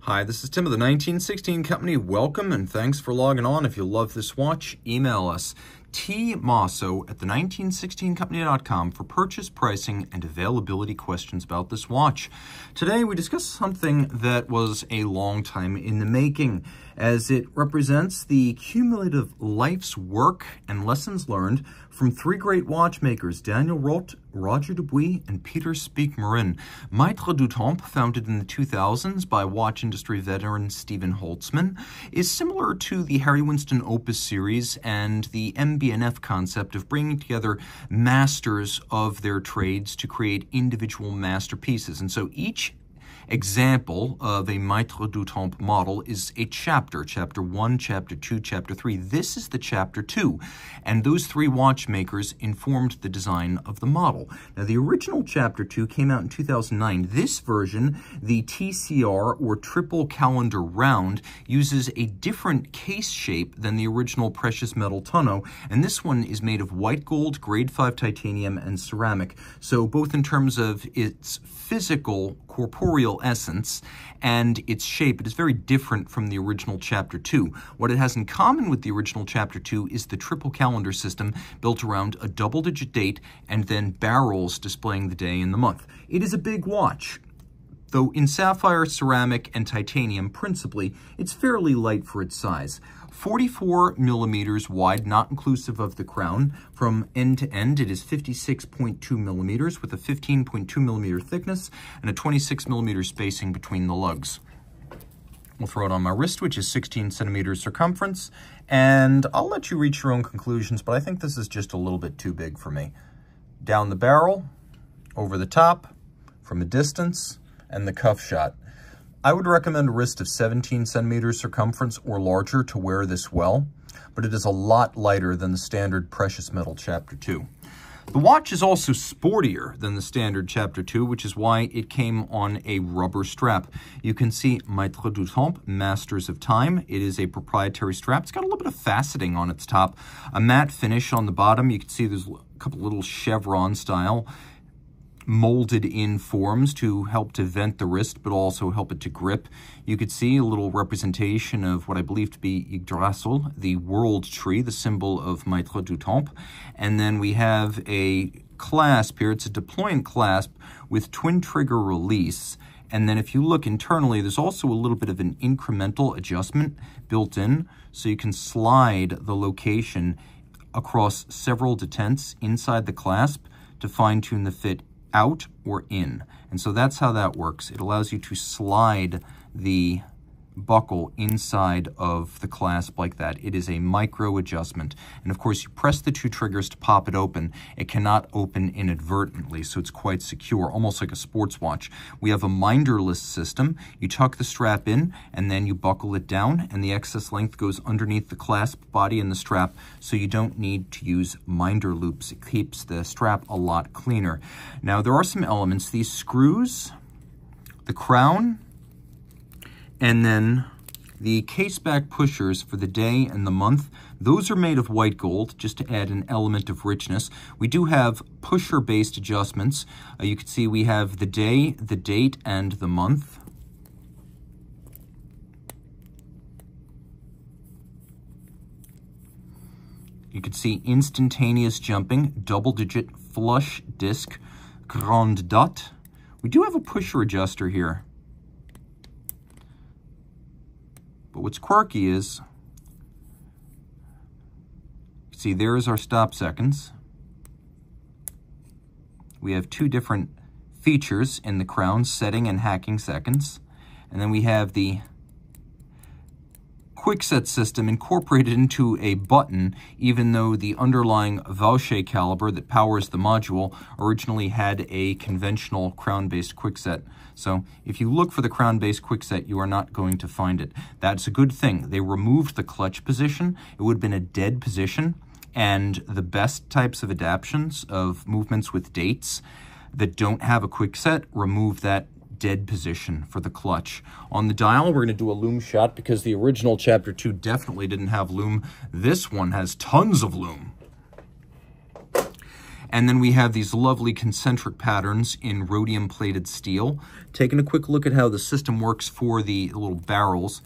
Hi, this is Tim of the 1916 Company. Welcome and thanks for logging on. If you love this watch, email us tmosso@the1916company.com for purchase, pricing, and availability questions about this watch. Today we discuss something that was a long time in the making, as it represents the cumulative life's work and lessons learned from three great watchmakers, Daniel Roth, Roger Dubuis, and Peter Speake-Marin. Maitres du Temps, founded in the 2000s by watch industry veteran Stephen Holtzman, is similar to the Harry Winston Opus series and the MB&F concept of bringing together masters of their trades to create individual masterpieces. And so each example of a Maitre du Temps model is a chapter, chapter 1, chapter 2, chapter 3. This is the chapter 2, and those three watchmakers informed the design of the model. Now, the original chapter 2 came out in 2009. This version, the TCR, or triple calendar round, uses a different case shape than the original precious metal tonneau, and this one is made of white gold, grade 5 titanium, and ceramic. So both in terms of its physical, corporeal essence and its shape, it is very different from the original Chapter 2. What it has in common with the original Chapter 2 is the triple calendar system built around a double-digit date and then barrels displaying the day and the month. It is a big watch. Though in sapphire, ceramic, and titanium principally, it's fairly light for its size. 44 millimeters wide, not inclusive of the crown. From end to end, it is 56.2 millimeters with a 15.2 millimeter thickness and a 26 millimeter spacing between the lugs. We'll throw it on my wrist, which is 16 centimeters circumference, and I'll let you reach your own conclusions, but I think this is just a little bit too big for me. Down the barrel, over the top, from a distance, and the cuff shot. I would recommend a wrist of 17 centimeters circumference or larger to wear this well, but it is a lot lighter than the standard precious metal Chapter 2. The watch is also sportier than the standard Chapter 2, which is why it came on a rubber strap. You can see Maitres du Temps, Masters of Time. It is a proprietary strap. It's got a little bit of faceting on its top, a matte finish on the bottom. You can see there's a couple little chevron style molded in forms to help to vent the wrist, but also help it to grip. You could see a little representation of what I believe to be Yggdrasil, the world tree, the symbol of Maitres du Temps. And then we have a clasp here. It's a deployant clasp with twin trigger release. And then if you look internally, there's also a little bit of an incremental adjustment built in, so you can slide the location across several detents inside the clasp to fine-tune the fit out or in. And so that's how that works. It allows you to slide the buckle inside of the clasp like that. It is a micro adjustment. And of course, you press the two triggers to pop it open. It cannot open inadvertently, so it's quite secure, almost like a sports watch. We have a minderless system. You tuck the strap in, and then you buckle it down, and the excess length goes underneath the clasp body and the strap, so you don't need to use minder loops. It keeps the strap a lot cleaner. Now, there are some elements. These screws, the crown, and then the caseback pushers for the day and the month, those are made of white gold, just to add an element of richness. We do have pusher-based adjustments. You can see we have the day, the date, and the month. You can see instantaneous jumping, double-digit flush disc, grande date. We do have a pusher adjuster here. But what's quirky is, see, there is our stop seconds. We have two different features in the crown, setting and hacking seconds. And then we have the quick set system incorporated into a button, even though the underlying Vaucher caliber that powers the module originally had a conventional crown-based quickset. So if you look for the crown-based quickset, you are not going to find it. That's a good thing. They removed the clutch position. It would have been a dead position, and the best types of adaptions of movements with dates that don't have a quickset remove that dead position for the clutch. On the dial, we're going to do a loom shot because the original Chapter 2 definitely didn't have loom. This one has tons of loom. And then we have these lovely concentric patterns in rhodium-plated steel. Taking a quick look at how the system works for the little barrels.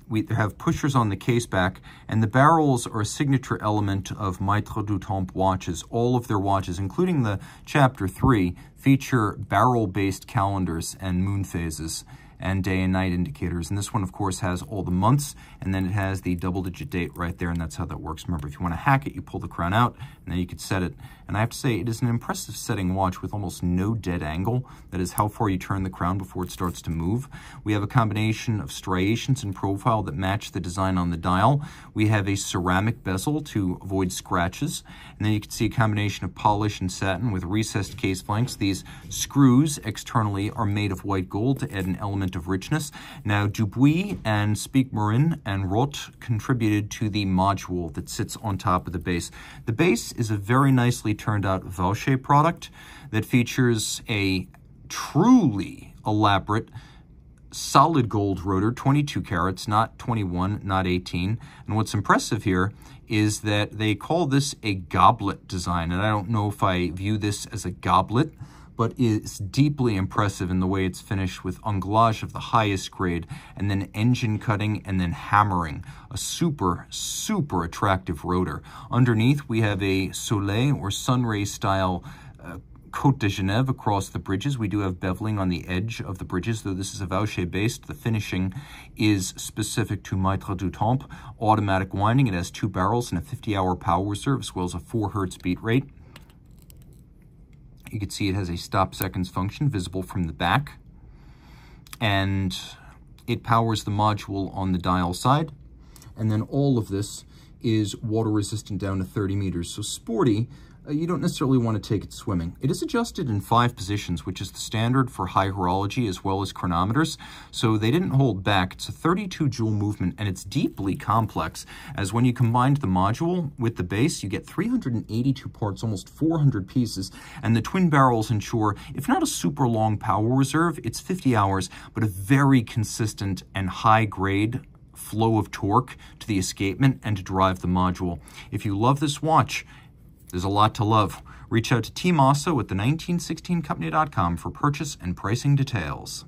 We have pushers on the case back, and the barrels are a signature element of Maitres du Temps watches. All of their watches, including the Chapter 3, feature barrel-based calendars and moon phases and day and night indicators. And this one, of course, has all the months, and then it has the double-digit date right there, and that's how that works. Remember, if you want to hack it, you pull the crown out, and then you could set it. And I have to say, it is an impressive setting watch with almost no dead angle. That is how far you turn the crown before it starts to move. We have a combination of striations and profile that match the design on the dial. We have a ceramic bezel to avoid scratches. And then you can see a combination of polish and satin with recessed case flanks. These screws externally are made of white gold to add an element of richness. Now, Dubuis and Speakmarin and Roth contributed to the module that sits on top of the base. The base is a very nicely turned out Vaucher product that features a truly elaborate solid gold rotor, 22 carats, not 21, not 18. And what's impressive here is that they call this a goblet design. And I don't know if I view this as a goblet, but it's deeply impressive in the way it's finished with anglage of the highest grade, and then engine cutting and then hammering. A super, super attractive rotor. Underneath, we have a Soleil or Sunray style Côte de Genève across the bridges. We do have beveling on the edge of the bridges, though this is a Vaucher based. The finishing is specific to Maitres du Temps. Automatic winding. It has 2 barrels and a 50-hour power reserve, as well as a 4 hertz beat rate. You can see it has a stop seconds function visible from the back, and it powers the module on the dial side. And then all of this is water resistant down to 30 meters. So sporty, you don't necessarily want to take it swimming. It is adjusted in 5 positions, which is the standard for high horology as well as chronometers. So they didn't hold back. It's a 32 joule movement, and it's deeply complex, as when you combined the module with the base, you get 382 parts, almost 400 pieces, and the twin barrels ensure, if not a super long power reserve, it's 50 hours, but a very consistent and high grade flow of torque to the escapement and to drive the module. If you love this watch, there's a lot to love. Reach out to Team Mosso at the 1916company.com for purchase and pricing details.